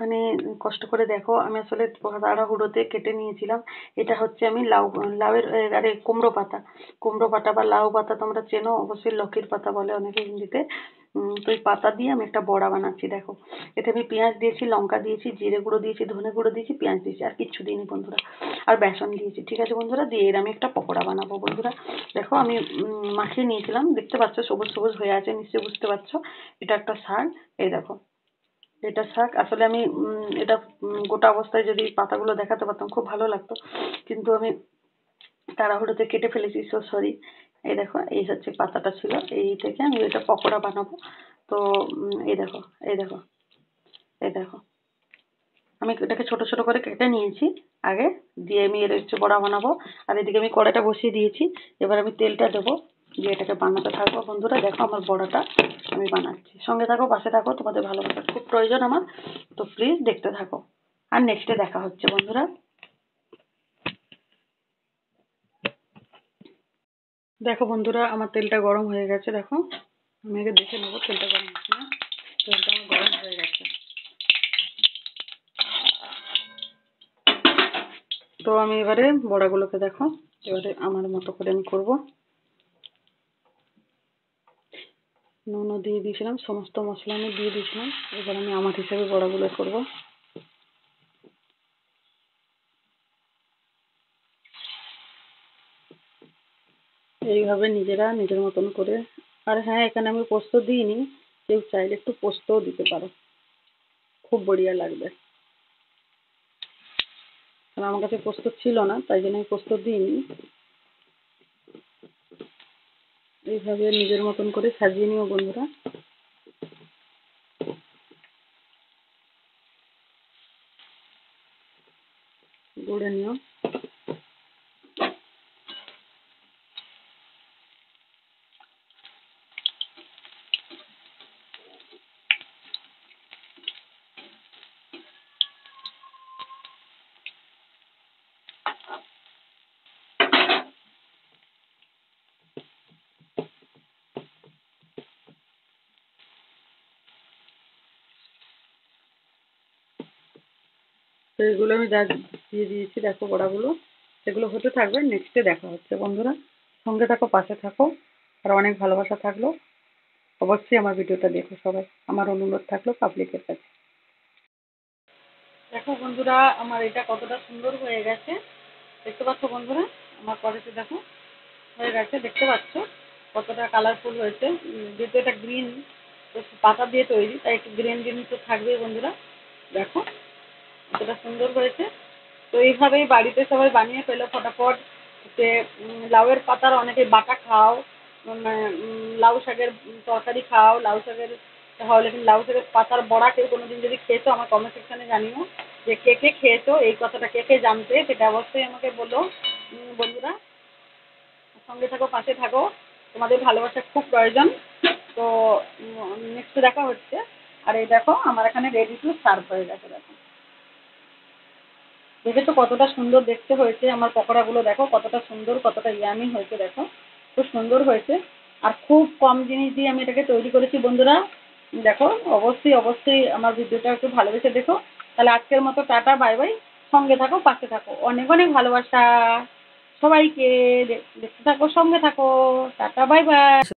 একটুখানি কষ্ট করে দেখো। আমি আসলে তাড়াহুড়োতে কেটে নিয়েছিলাম। এটা হচ্ছে আমি লাউয়ের আরে কুমড়ো পাতা বা লাউ পাতা তোমরা চেনো অবশ্যই, লক্ষ্মীর পাতা বলে অনেকে হিন্দিতে। তো এই পাতা দিয়ে আমি একটা বড়া বানাচ্ছি দেখো। এতে আমি পেঁয়াজ দিয়েছি, লঙ্কা দিয়েছি, জিরে গুঁড়ো দিয়েছি, ধনে গুঁড়ো দিয়েছি, পেঁয়াজ দিয়েছি, আর কিচ্ছু দিইনি বন্ধুরা। আর বেসন দিয়েছি, ঠিক আছে বন্ধুরা। দিয়ে এর আমি একটা পকোড়া বানাবো বন্ধুরা। দেখো আমি মাখিয়ে নিয়েছিলাম, দেখতে পাচ্ছ সবুজ সবুজ হয়ে আছে, নিশ্চয়ই বুঝতে পারছো। এটা একটা শাক, এই দেখো এটা শাক। আসলে আমি এটা গোটা অবস্থায় যদি পাতাগুলো দেখাতে পারতাম খুব ভালো লাগতো, কিন্তু আমি তাড়াহুড়োতে কেটে ফেলেছি, সো সরি। এই দেখো এই হচ্ছে পাতাটা ছিল, এই থেকে আমি এটা পকোড়া বানাবো। তো এই দেখো, এই দেখো, এই দেখো আমি এটাকে ছোট ছোট করে কেটে নিয়েছি আগে, দিয়ে আমি এর হচ্ছে বড়া বানাবো। আর এদিকে আমি কড়াইটা বসিয়ে দিয়েছি, এবার আমি তেলটা দেবো, দিয়ে এটাকে বানাতে থাকবো বন্ধুরা। দেখো আমার বড়াটা আমি বানাচ্ছি, সঙ্গে থাকো, পাশে থাকো, তোমাদের ভালোবাসার খুব প্রয়োজন আমার, তো প্লিজ দেখতে থাকো। আর নেক্সটে দেখা হচ্ছে বন্ধুরা। দেখো বন্ধুরা আমার তেলটা গরম হয়ে গেছে, দেখো আমি আগে দেখে নেবো তেলটা গরম হচ্ছে না। তেলটা আমার গরম হয়ে গেছে, তো আমি এবারে বড়াগুলোকে দেখো এবারে আমার মতো করে আমি করবো। নুনও দিয়ে দিয়েছিলাম, সমস্ত মশলা আমি দিয়ে দিয়েছিলাম। এবার আমি আমার হিসেবে বড়াগুলো করবো। এইভাবে নিজেরা নিজের মতন করে। আর হ্যাঁ, এখানে আমি পোস্ত দিইনি, কেউ চাইলে একটু পোস্তও দিতে পারো, খুব বড়িয়া লাগবে। কারণ আমার কাছে পোস্ত ছিল না, তাই জন্য আমি পোস্ত দিইনি। এইভাবে নিজের মতন করে সাজিয়ে নিও বন্ধুরা। গড়ে নিও। তো এগুলো আমি দিয়ে দিয়েছি দেখো বড়াগুলো, এগুলো হতে থাকবে, নেক্সটে দেখা হচ্ছে বন্ধুরা। সঙ্গে থাকো, পাশে থাকো, আর অনেক ভালোবাসা থাকলো। অবশ্যই আমার ভিডিওটা দেখো সবাই, আমার অনুরোধ থাকলো পাবলিকের কাছে। দেখো বন্ধুরা আমার এটা কতটা সুন্দর হয়ে গেছে, দেখতে পাচ্ছ বন্ধুরা। আমার কড়াইতে দেখো হয়ে গেছে, দেখতে পাচ্ছ কতটা কালারফুল হয়েছে। যেহেতু এটা গ্রিন পাতা দিয়ে তৈরি, তাই একটু গ্রিন গ্রিন তো থাকবেই বন্ধুরা। দেখো কতটা সুন্দর হয়েছে। তো এইভাবেই বাড়িতে সবাই বানিয়ে ফেলো ফটাফট। যে লাউয়ের পাতার অনেকে বাটা খাও, লাউ শাকের তরকারি খাও, লাউ শাকের তাহলে কিন্তু লাউ শাকের পাতার বড়া কেউ কোনোদিন যদি খেয়েছো আমার কমেন্ট সেকশনে জানিও, যে কে কে খেয়েছো, এই কথাটা কে কে জানতে, সেটা অবশ্যই আমাকে বলো বন্ধুরা। সঙ্গে থাকো, পাশে থাকো, তোমাদের ভালোবাসা খুব প্রয়োজন। তো নেক্সট দেখা হচ্ছে। আর এই দেখো আমার এখানে রেডি টু সার্ভ হয়ে গেছে, দেখো দেখেছো কতটা সুন্দর দেখতে হয়েছে আমার পকোড়াগুলো, দেখো কতটা সুন্দর, কতটা ইয়ামি হয়েছে, দেখো খুব সুন্দর হয়েছে। আর খুব কম জিনিস দিয়ে আমি এটাকে তৈরি করেছি বন্ধুরা। দেখো অবশ্যই অবশ্যই আমার ভিডিওটা একটু ভালোবেসে দেখো। তাহলে আজকের মতো টাটা, বাই বাই। সঙ্গে থাকো, পাশে থাকো, অনেক অনেক ভালোবাসা সবাইকে। দেখতে থাকো, সঙ্গে থাকো, টাটা, বাই বাই।